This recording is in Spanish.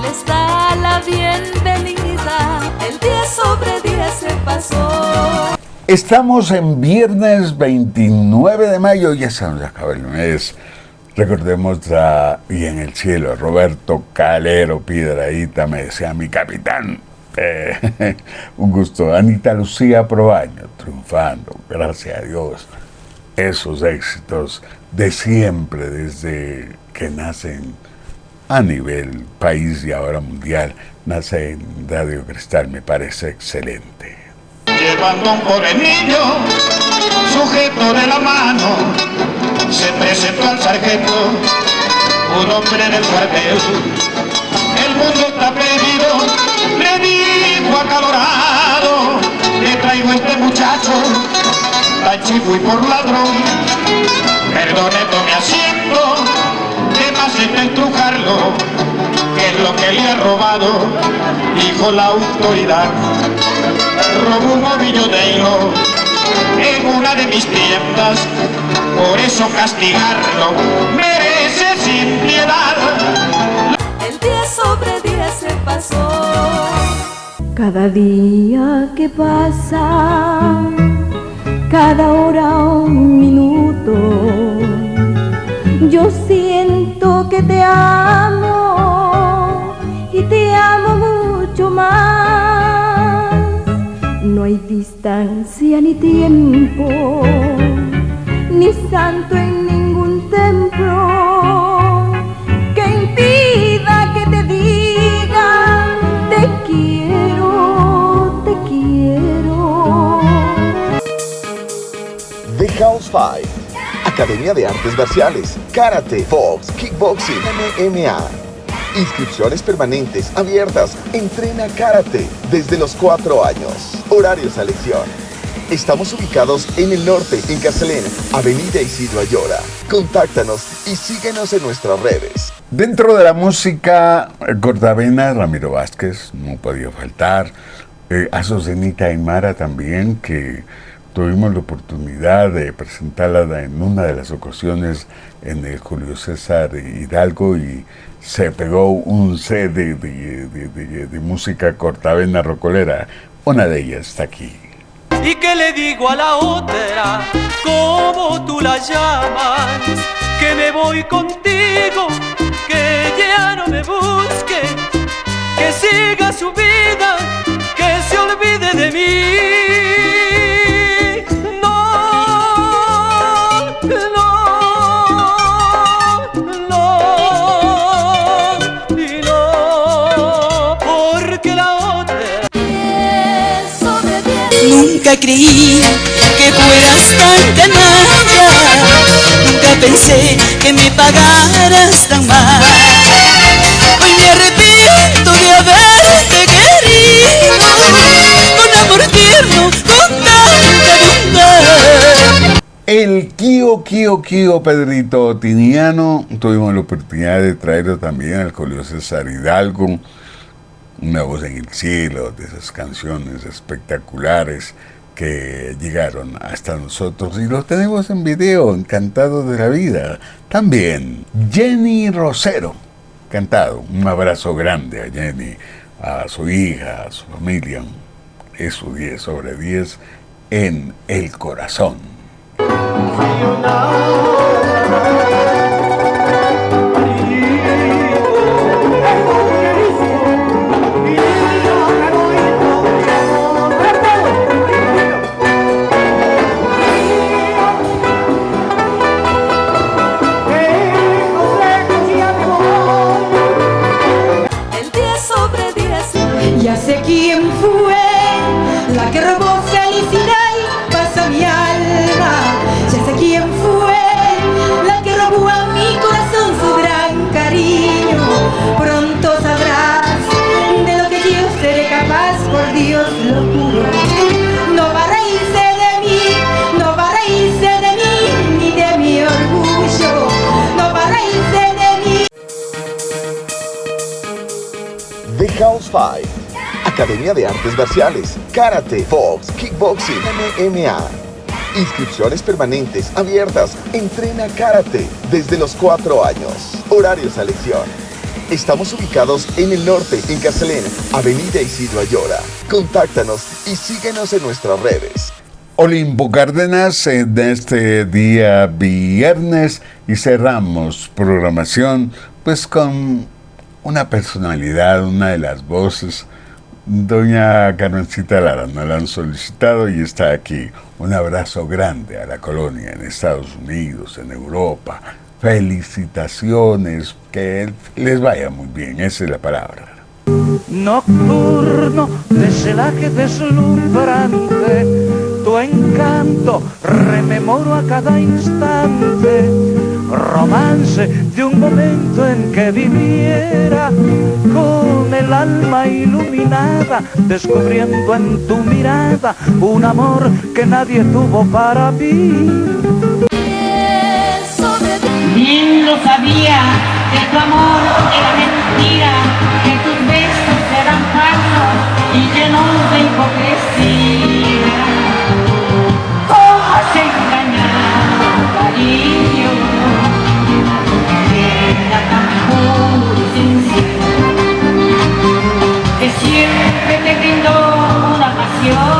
les da la bienvenida. El 10 sobre 10 se pasó. Estamos en viernes 29 de mayo, ya se nos acaba el mes. Recordemos y en el cielo, Roberto Calero Piedrahíta me decía mi capitán. Un gusto. Anita Lucía Proaño, triunfando, gracias a Dios. Esos éxitos de siempre, desde que nacen a nivel país y ahora mundial, nace en Radio Cristal, me parece excelente. Llevando a un pobre niño, sujeto de la mano, se presentó al sargento, un hombre del cuartel. El mundo está perdido, le dijo acalorado, le traigo a este muchacho, tan chico y por ladrón. Perdone, tome asiento, de más está estrujarlo, que es lo que le ha robado, dijo la autoridad. Robó un ovillo de hilo en una de mis tiendas, por eso castigarlo merece sin piedad. El 10 sobre 10 se pasó. Cada día que pasa, cada hora un minuto, yo siento que te amo y te amo mucho más. No hay distancia ni tiempo, ni santo en ningún templo que impida que te diga te quiero, te quiero. The House 5, Academia de Artes Marciales, Karate, Box, Kickboxing, MMA. Inscripciones permanentes abiertas. Entrena Karate desde los 4 años. Horario selección. Estamos ubicados en el norte, en Carcelén, Avenida Isidro Ayora. Contáctanos y síguenos en nuestras redes. Dentro de la música cortavenas, Ramiro Vázquez, no podía faltar. Azucenita Aymara también, que tuvimos la oportunidad de presentarla en una de las ocasiones en el Julio César Hidalgo y se pegó un CD de música cortavena rocolera. Una de ellas está aquí. ¿Y qué le digo a la otra? ¿Cómo tú la llamas? Que me voy contigo, que ya no me busque, que siga su vida, que se olvide de mí. Nunca creí que fueras tan canalla, nunca pensé que me pagaras tan mal. Hoy me arrepiento de haberte querido, con amor tierno, con tanta bondad. El Kio Pedrito Tiniano, tuvimos la oportunidad de traerlo también al Julio César Hidalgo. Una voz en el cielo, de esas canciones espectaculares que llegaron hasta nosotros y lo tenemos en video, encantado de la vida. También Jenny Rosero, cantado. Un abrazo grande a Jenny, a su hija, a su familia. Es su 10 sobre 10 en el corazón. Ya sé quién fue la que robó felicidad y paz a mi alma. Ya sé quién fue la que robó a mi corazón su gran cariño. Pronto sabrás de lo que yo seré capaz, por Dios lo juro. No va a reírse de mí, no va a reírse de mí, ni de mi orgullo. No va a reírse de mí. The House 5, Academia de Artes Marciales, Karate, Box, Kickboxing, MMA. Inscripciones permanentes abiertas. Entrena Karate desde los 4 años. Horario selección. Estamos ubicados en el norte, en Carcelén, Avenida Isidro Ayora. Contáctanos y síguenos en nuestras redes. Olimpo Cárdenas en este día viernes y cerramos programación pues con una personalidad, una de las voces. Doña Carmencita Lara nos la han solicitado y está aquí. Un abrazo grande a la colonia en Estados Unidos, en Europa. Felicitaciones, que les vaya muy bien, esa es la palabra. Nocturno de celaje deslumbrante, tu encanto rememoro a cada instante, romance de un momento en que viviera con el alma iluminada, descubriendo en tu mirada un amor que nadie tuvo para mí. Bien lo sabía que tu amor era mentira, que tus besos eran falsos y llenos de hipocresía. ¿Cómo has engañado, cariño? Era tan puro y sincero que siempre te brindó una pasión